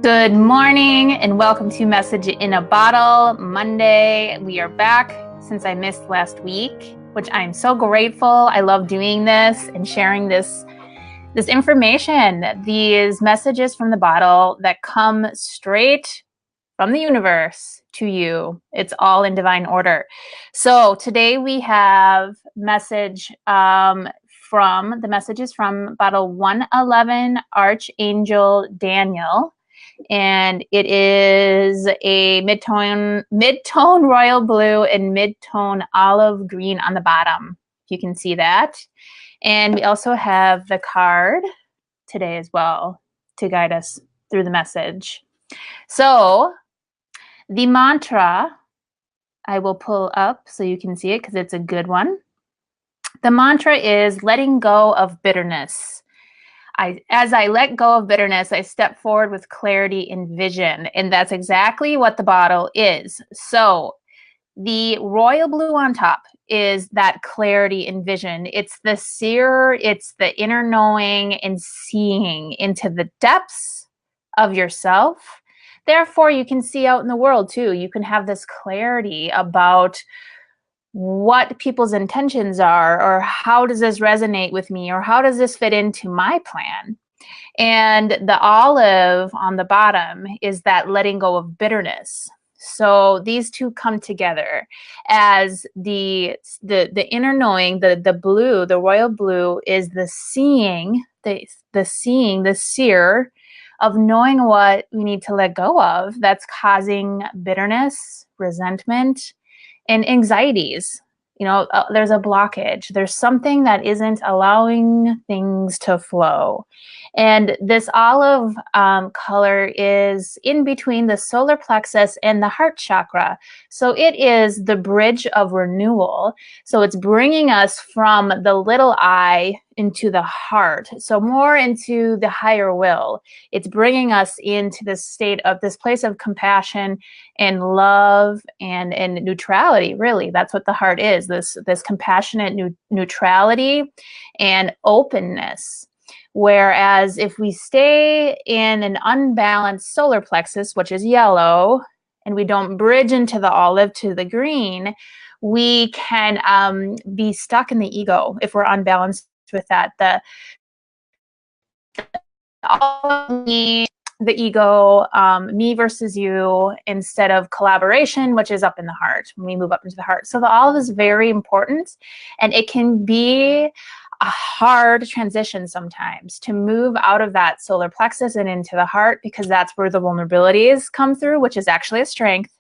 Good morning and welcome to Message in a Bottle Monday. We are back since I missed last week, which I'm so grateful. I love doing this and sharing this information, these messages from the bottle that come straight from the universe to you. It's all in divine order. So today we have messages from bottle 111, Archangel Daniel. And it is a mid-tone royal blue and mid-tone olive green on the bottom. You can see that. And we also have the card today as well to guide us through the message. So the mantra I will pull up so you can see it because it's a good one. The mantra is letting go of bitterness. As I let go of bitterness, I step forward with clarity and vision. And that's exactly what the bottle is. So the royal blue on top is that clarity and vision. It's the seer, it's the inner knowing and seeing into the depths of yourself. Therefore, you can see out in the world too. You can have this clarity about what people's intentions are, or how does this resonate with me, or how does this fit into my plan. And the olive on the bottom is that letting go of bitterness. So these two come together as the inner knowing. The blue, the royal blue, is the seeing, the seer of knowing what we need to let go of that's causing bitterness, resentment, and anxieties. There's a blockage. There's something that isn't allowing things to flow. And this olive color is in between the solar plexus and the heart chakra. So it is the bridge of renewal. So it's bringing us from the little I into the heart. So more into the higher will. It's bringing us into this state of this place of compassion and love and neutrality. Really, that's what the heart is. This compassionate neutrality and openness. Whereas if we stay in an unbalanced solar plexus, which is yellow, and we don't bridge into the olive to the green, we can be stuck in the ego if we're unbalanced with that. The ego, me versus you, instead of collaboration, which is up in the heart when we move up into the heart. So the olive is very important, and it can be a hard transition sometimes to move out of that solar plexus and into the heart, because that's where the vulnerabilities come through, which is actually a strength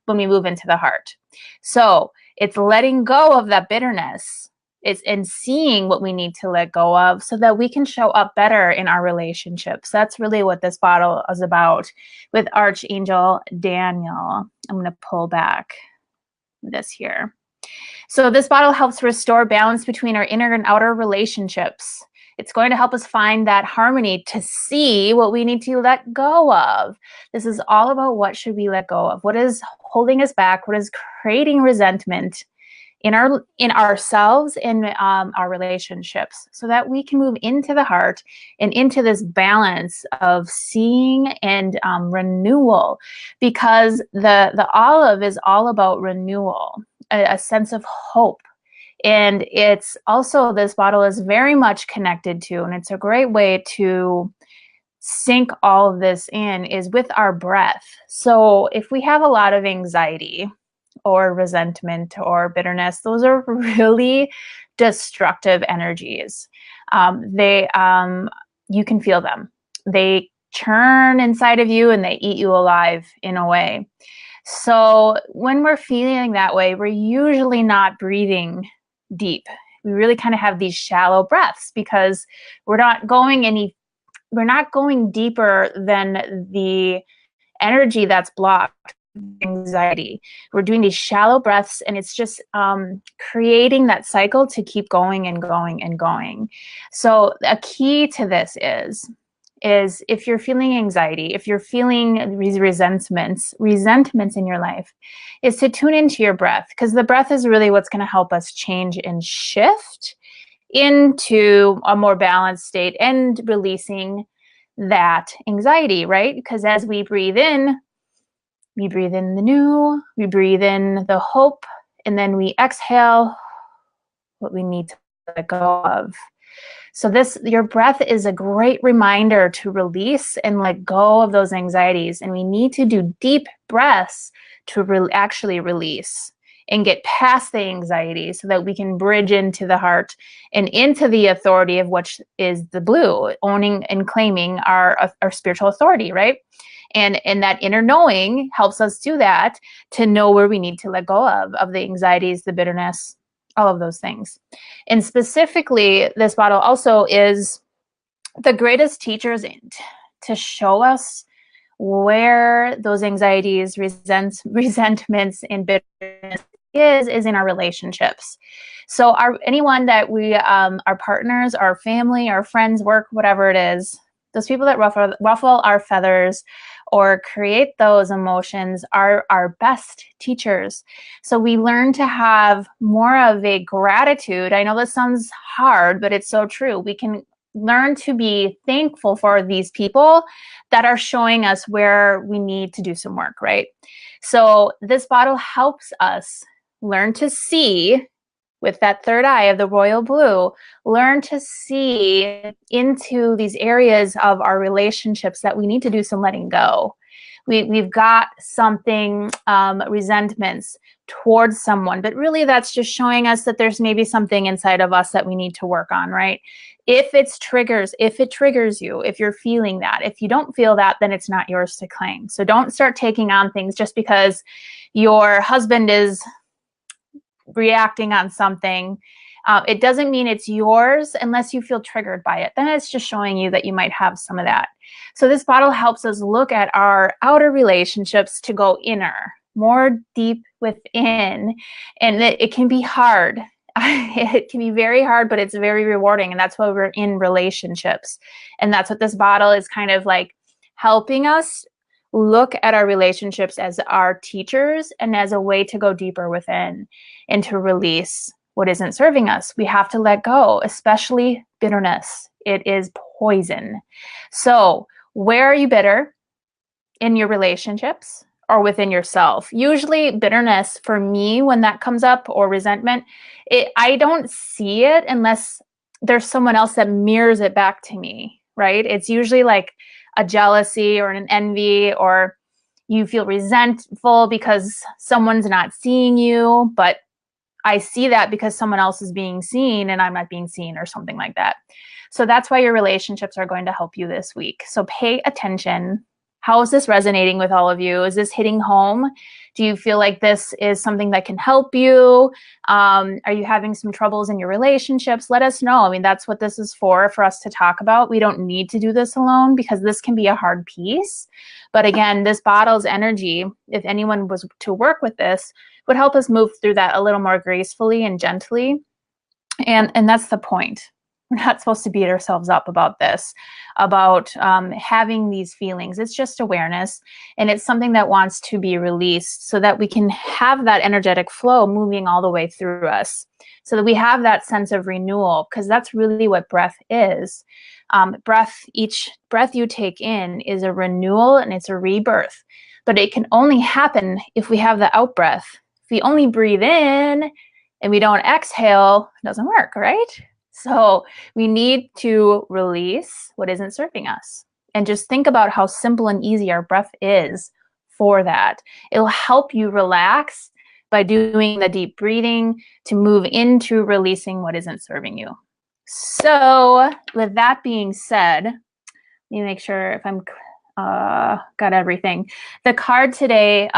when we move into the heart. So it's letting go of that bitterness. It's in seeing what we need to let go of so that we can show up better in our relationships. That's really what this bottle is about with Archangel Daniel. I'm going to pull back this here. So this bottle helps restore balance between our inner and outer relationships. It's going to help us find that harmony to see what we need to let go of. This is all about what should we let go of? What is holding us back? What is creating resentment in ourselves and our relationships, so that we can move into the heart and into this balance of seeing and renewal, because the olive is all about renewal, a sense of hope. And it's also, this bottle is very much connected to, and it's a great way to sink all of this in, is with our breath. So if we have a lot of anxiety or resentment or bitterness, those are really destructive energies. You can feel them. They churn inside of you and they eat you alive in a way. So when we're feeling that way, we're usually not breathing deep. We really kind of have these shallow breaths because we're not going deeper than the energy that's blocked. Anxiety. We're doing these shallow breaths, and it's just creating that cycle to keep going and going and going. So a key to this is if you're feeling anxiety, if you're feeling these resentments in your life, is to tune into your breath, because the breath is really what's going to help us change and shift into a more balanced state and releasing that anxiety, right? Because as we breathe in the new, we breathe in the hope, and then we exhale what we need to let go of. So your breath is a great reminder to release and let go of those anxieties. And we need to do deep breaths to actually release and get past the anxiety so that we can bridge into the heart and into the authority of which is the blue, owning and claiming our spiritual authority, right? And that inner knowing helps us do that, to know where we need to let go of the anxieties, the bitterness, all of those things. And specifically, this bottle also is the greatest teachers to show us where those anxieties, resentments, and bitterness is in our relationships. So anyone that we, our partners, our family, our friends, work, whatever it is, those people that ruffle our feathers or create those emotions are our best teachers. So we learn to have more of a gratitude. I know this sounds hard, but it's so true. We can learn to be thankful for these people that are showing us where we need to do some work, right? So this bottle helps us learn to see with that third eye of the royal blue, learn to see into these areas of our relationships that we need to do some letting go. We've got something, resentments towards someone, but really that's just showing us that there's maybe something inside of us that we need to work on, right? If it triggers you, if you're feeling that, if you don't feel that, then it's not yours to claim. So don't start taking on things just because your husband is reacting on something. It doesn't mean it's yours unless you feel triggered by it. Then it's just showing you that you might have some of that. So this bottle helps us look at our outer relationships to go inner, more deep within. And it can be hard. It can be very hard, but it's very rewarding. And that's why we're in relationships. And that's what this bottle is kind of like helping us look at our relationships as our teachers and as a way to go deeper within and to release what isn't serving us. We have to let go, especially bitterness. It is poison. So where are you bitter? In your relationships or within yourself? Usually bitterness for me, when that comes up, or resentment, I don't see it unless there's someone else that mirrors it back to me, right? It's usually like a jealousy or an envy, or you feel resentful because someone's not seeing you, but I see that because someone else is being seen and I'm not being seen, or something like that. So that's why your relationships are going to help you this week. So pay attention. How is this resonating with all of you? Is this hitting home? Do you feel like this is something that can help you? Are you having some troubles in your relationships? Let us know. I mean, that's what this is for us to talk about. We don't need to do this alone because this can be a hard piece. But again, this bottle's energy, if anyone was to work with this, would help us move through that a little more gracefully and gently. And that's the point. We're not supposed to beat ourselves up about this, about having these feelings. It's just awareness, and it's something that wants to be released so that we can have that energetic flow moving all the way through us, so that we have that sense of renewal, because that's really what breath is. Each breath you take in is a renewal and it's a rebirth, but it can only happen if we have the out breath. If we only breathe in and we don't exhale, it doesn't work, right? So we need to release what isn't serving us, and just think about how simple and easy our breath is for that. It'll help you relax by doing the deep breathing to move into releasing what isn't serving you. So with that being said, let me make sure if I'm got everything. The card today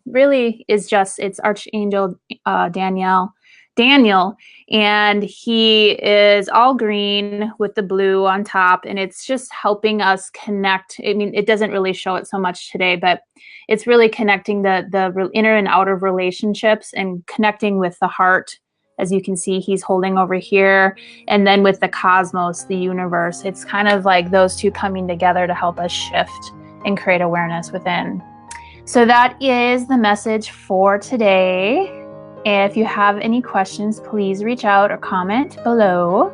really is just, it's Archangel Daniel, and he is all green with the blue on top, and it's just helping us connect. I mean, it doesn't really show it so much today, but it's really connecting the inner and outer relationships and connecting with the heart. As you can see, he's holding over here, and then with the cosmos, the universe, it's kind of like those two coming together to help us shift and create awareness within. So that is the message for today. If you have any questions, please reach out or comment below.